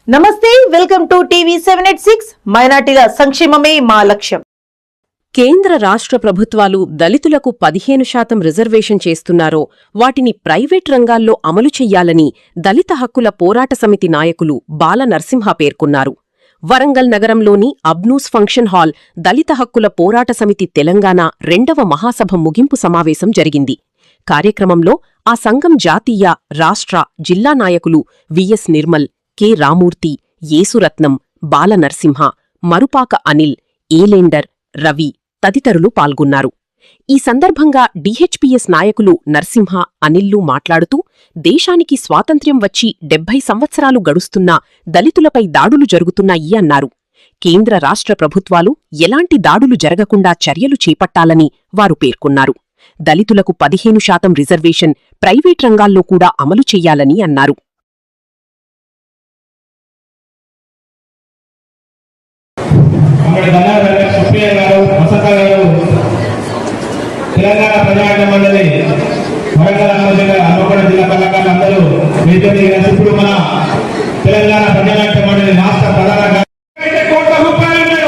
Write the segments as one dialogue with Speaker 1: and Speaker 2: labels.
Speaker 1: నమస్తే, welcome to TV 786. మైనార్టీల సంక్షేమమే మా లక్ష్యం.
Speaker 2: కేంద్ర రాష్ట్ర ప్రభుత్వాలు దళితులకు 15% రిజర్వేషన్ చేస్తున్నారో వాటిని ప్రైవేట్ రంగాల్లో అమలు చెయ్యాలని దళిత హక్కుల పోరాట సమితి నాయకులు బాల నరసింహ పేర్కొన్నారు. వరంగల్ నగరంలోని అబ్నూస్ ఫంక్షన్ హాల్ దళిత హక్కుల పోరాట సమితి తెలంగాణ 2వ మహాసభ ముగింపు సమావేశం జరిగింది. కార్యక్రమంలో ఆ సంఘం జాతీయ, రాష్ట్ర, జిల్లా నాయకులు విఎస్ నిర్మల్, కె రామూర్తి, యేసురత్నం, బాల నరసింహ, మరుపాక అనిల్, ఏలేండర్, రవి తదితరులు పాల్గొన్నారు. ఈ సందర్భంగా డిహెచ్పిఎస్ నాయకులు నరసింహ, అనిల్లు మాట్లాడుతూ దేశానికి స్వాతంత్ర్యం వచ్చి 70 సంవత్సరాలు గడుస్తున్నా దళితులపై దాడులు జరుగుతున్నాయి అన్నారు. కేంద్ర రాష్ట్ర ప్రభుత్వాలు ఎలాంటి దాడులు జరగకుండా చర్యలు చేపట్టాలని వారు పేర్కొన్నారు. దళితులకు 15% రిజర్వేషన్ ప్రైవేట్ రంగాల్లో కూడా అమలు చెయ్యాలని అన్నారు.
Speaker 3: తెలంగాణ ప్రజానాట్య మండలి వరంగల్ హన్మకొండ జిల్లా కళాకారులందరూ ఇప్పుడు మన తెలంగాణ ప్రజానాట్య మండలి రాష్ట్ర ప్రధాన కోట్ల రూపాయలు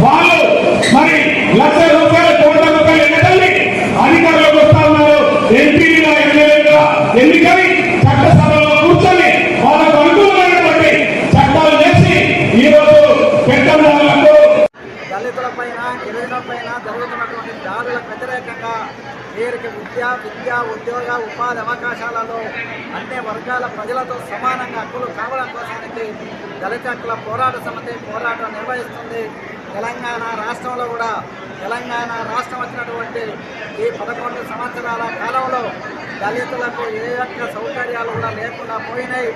Speaker 3: వాళ్ళు మరి లక్షల రూపాయలు, కోట్ల రూపాయలు ఎన్నికల్ని అధికారులకు వస్తా ఉన్నారు. ఎంపీగా, ఎమ్మెల్యేగా ఎన్నికని చట్టసభలో కూర్చొని వాళ్ళకు అనుకూలమైనటువంటి చట్టాలు చేసి ఈరోజు పెట్టడంలో
Speaker 4: దళితులపైన, గిరిజనులపైన జరుగుతున్నటువంటి దాడులకు వ్యతిరేకంగా వీరికి విద్య, ఉద్యోగ, ఉపాధి అవకాశాలలో అన్ని వర్గాల ప్రజలతో సమానంగా హక్కులు కావడం కోసానికి దళిత హక్కుల పోరాట సమితి పోరాటం నిర్వహిస్తుంది. తెలంగాణ రాష్ట్రంలో కూడా తెలంగాణ రాష్ట్రం వచ్చినటువంటి ఈ 11 సంవత్సరాల కాలంలో దళితులకు ఏ ఒక్క సౌకర్యాలు కూడా లేకుండా పోయినాయి.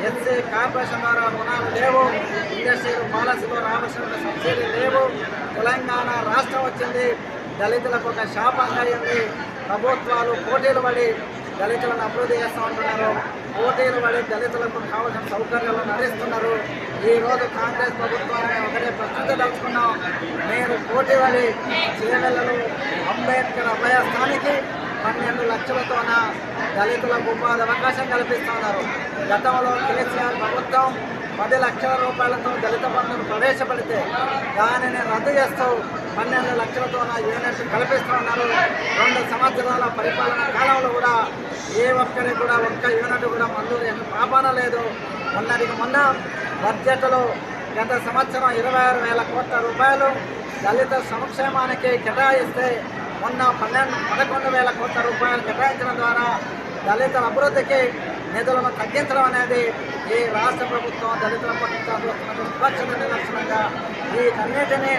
Speaker 4: ఎస్సీ కార్పొరేషన్ ద్వారా రుణాలు లేవు, ఇండస్ట్రియల్ పాలసీలో రావాల్సిన సబ్సిడీ లేవు. తెలంగాణ రాష్ట్రం వచ్చింది, దళితులకు ఒక శాపంగా అయింది. ప్రభుత్వాలు పోటీలు పడి దళితులను అభివృద్ధి చేస్తూ ఉంటున్నారు. పోటీలు పడి దళితులకు కావాల్సిన సౌకర్యాలను అందిస్తున్నారు. ఈరోజు కాంగ్రెస్ ప్రభుత్వాన్ని ఒకటే ప్రశ్నించదలుచుకున్నాం. మీరు పోటీ పడి చేవెళ్లలో అంబేద్కర్ అభయస్థానికి 12 లక్షలతోన దళితులకు ఉపాధి అవకాశం కల్పిస్తున్నారు. గతంలో కేసీఆర్ ప్రభుత్వం 10 లక్షల రూపాయలతో దళిత బంధువులు ప్రవేశపెడితే దానిని రద్దు చేస్తూ 12 లక్షలతోన యూనిట్ కల్పిస్తూ ఉన్నారు. 2 సంవత్సరాల పరిపాలన కాలంలో కూడా ఏ ఒక్కరికి కూడా ఒక్క యూనిట్ కూడా మంజూరు పాపాన లేదు. మొన్న బడ్జెట్లో గత సంవత్సరం 26,000 కోట్ల రూపాయలు దళిత సంక్షేమానికి కేటాయిస్తే మొన్న 11,000 కోట్ల రూపాయలు కేటాయించడం ద్వారా దళితుల అభివృద్ధికి నిధులను తగ్గించడం అనేది ఈ రాష్ట్ర ప్రభుత్వం దళితుల వివక్షత నిదర్శనంగా వీటన్నిటినీ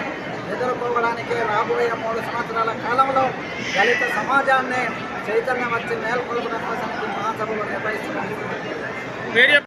Speaker 4: ఎదుర్కోవడానికి రాబోయే 3 సంవత్సరాల కాలంలో దళిత సమాజాన్ని చైతన్యం వచ్చి మేల్కొల్పడం కోసం మహాసభలు నిర్వహిస్తున్నారు.